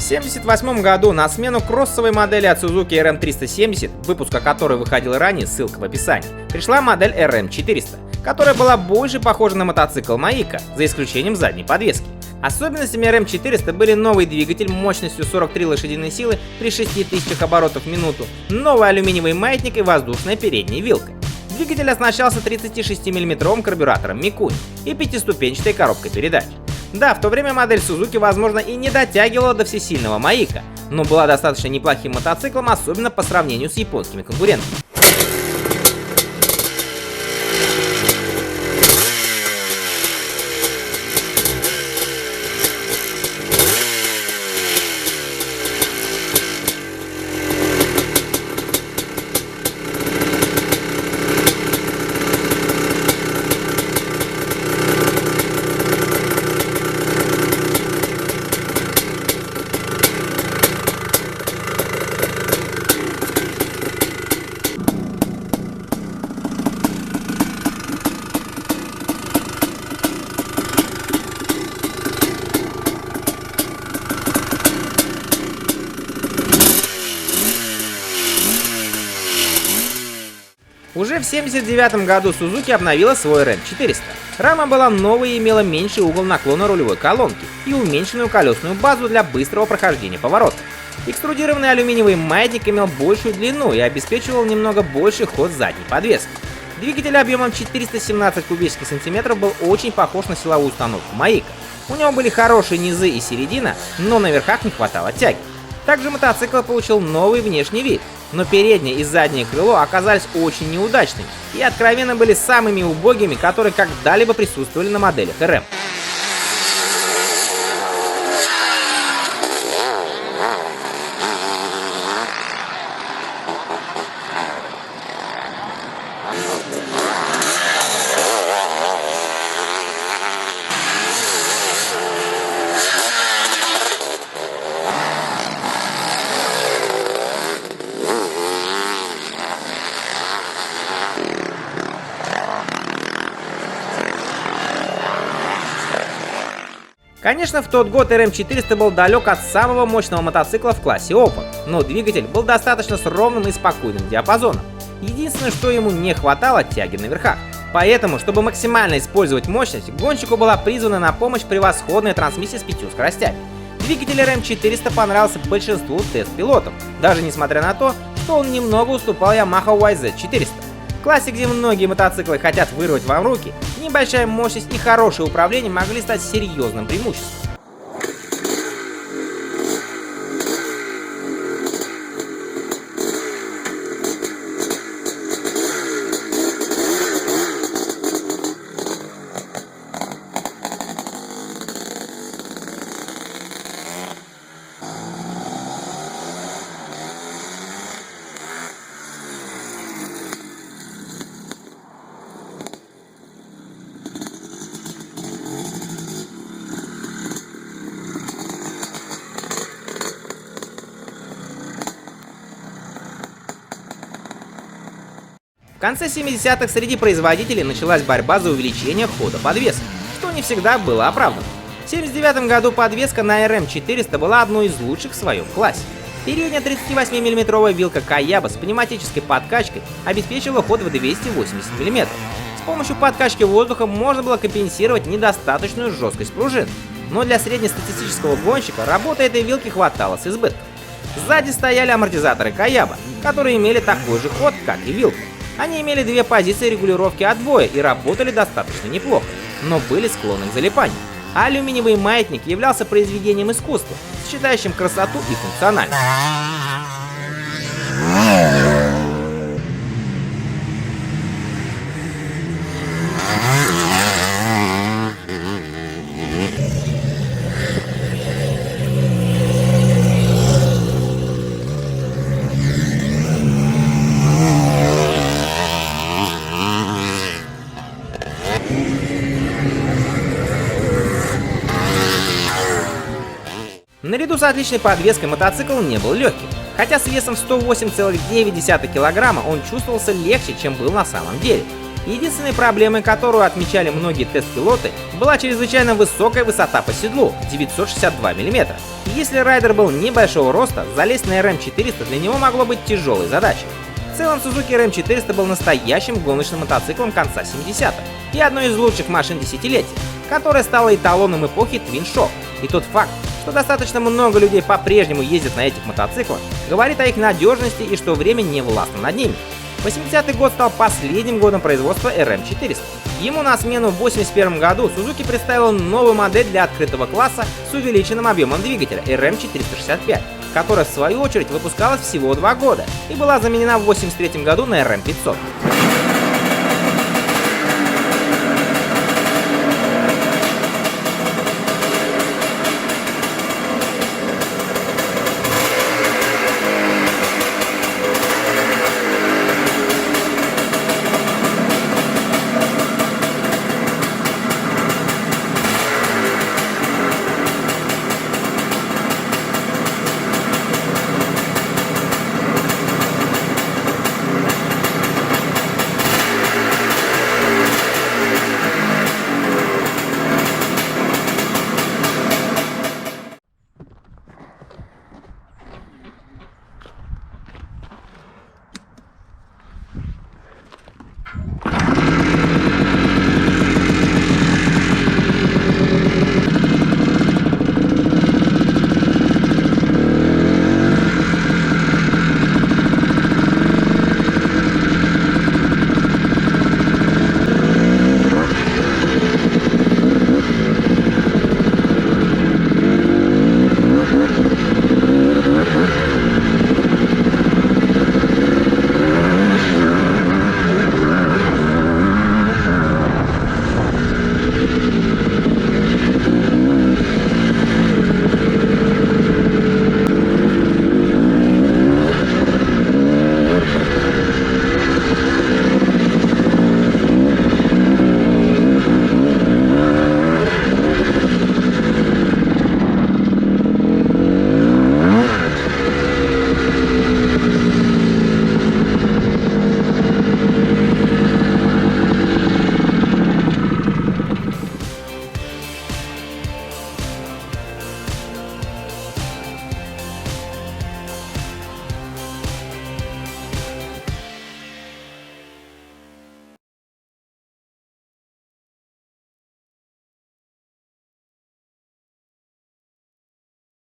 1978 году на смену кроссовой модели от Suzuki RM370, выпуска которой выходил ранее, ссылка в описании, пришла модель RM400, которая была больше похожа на мотоцикл Маика, за исключением задней подвески. Особенностями RM400 были новый двигатель мощностью 43 лошадиные силы при 6000 оборотов в минуту, новый алюминиевый маятник и воздушная передняя вилка. Двигатель оснащался 36 мм карбюратором Mikuni и пятиступенчатой коробкой передач. Да, в то время модель Suzuki, возможно, и не дотягивала до всесильного Маика, но была достаточно неплохим мотоциклом, особенно по сравнению с японскими конкурентами. Уже в 1979 году Suzuki обновила свой RM400. Рама была новой и имела меньший угол наклона рулевой колонки и уменьшенную колесную базу для быстрого прохождения поворотов. Экструдированный алюминиевый маятник имел большую длину и обеспечивал немного больший ход задней подвески. Двигатель объемом 417 кубических сантиметров был очень похож на силовую установку Маика. У него были хорошие низы и середина, но на верхах не хватало тяги. Также мотоцикл получил новый внешний вид, но переднее и заднее крыло оказались очень неудачными и откровенно были самыми убогими, которые когда-либо присутствовали на моделях RM. Конечно, в тот год RM400 был далек от самого мощного мотоцикла в классе Open, но двигатель был достаточно с ровным и спокойным диапазоном. Единственное, что ему не хватало — тяги на верхах. Поэтому, чтобы максимально использовать мощность, гонщику была призвана на помощь превосходная трансмиссия с 5 скоростями. Двигатель RM400 понравился большинству тест-пилотов, даже несмотря на то, что он немного уступал Yamaha YZ400. В классе, где многие мотоциклы хотят вырвать вам руки, небольшая мощность и хорошее управление могли стать серьезным преимуществом. В конце 70-х среди производителей началась борьба за увеличение хода подвески, что не всегда было оправдано. В 1979 году подвеска на RM400 была одной из лучших в своем классе. Передняя 38 мм вилка Каяба с пневматической подкачкой обеспечивала ход в 280 мм. С помощью подкачки воздуха можно было компенсировать недостаточную жесткость пружин, но для среднестатистического гонщика работы этой вилки хватало с избытком. Сзади стояли амортизаторы Каяба, которые имели такой же ход, как и вилка. Они имели две позиции регулировки отбоя и работали достаточно неплохо, но были склонны к залипанию. А алюминиевый маятник являлся произведением искусства, сочетающим красоту и функциональность. Наряду с отличной подвеской мотоцикл не был легким. Хотя с весом 108,9 кг он чувствовался легче, чем был на самом деле. Единственной проблемой, которую отмечали многие тест-пилоты, была чрезвычайно высокая высота по седлу — 962 мм. И если райдер был небольшого роста, залезть на RM400 для него могло быть тяжелой задачей. В целом, Suzuki RM400 был настоящим гоночным мотоциклом конца 70-х и одной из лучших машин десятилетия, которая стала эталоном эпохи Twin Shock. И тот факт, что достаточно много людей по-прежнему ездят на этих мотоциклах, говорит о их надежности и что время не властно над ними. 80-й год стал последним годом производства RM400. Ему на смену в 81 году Suzuki представила новую модель для открытого класса с увеличенным объемом двигателя RM465, которая в свою очередь выпускалась всего 2 года и была заменена в 83 году на RM500.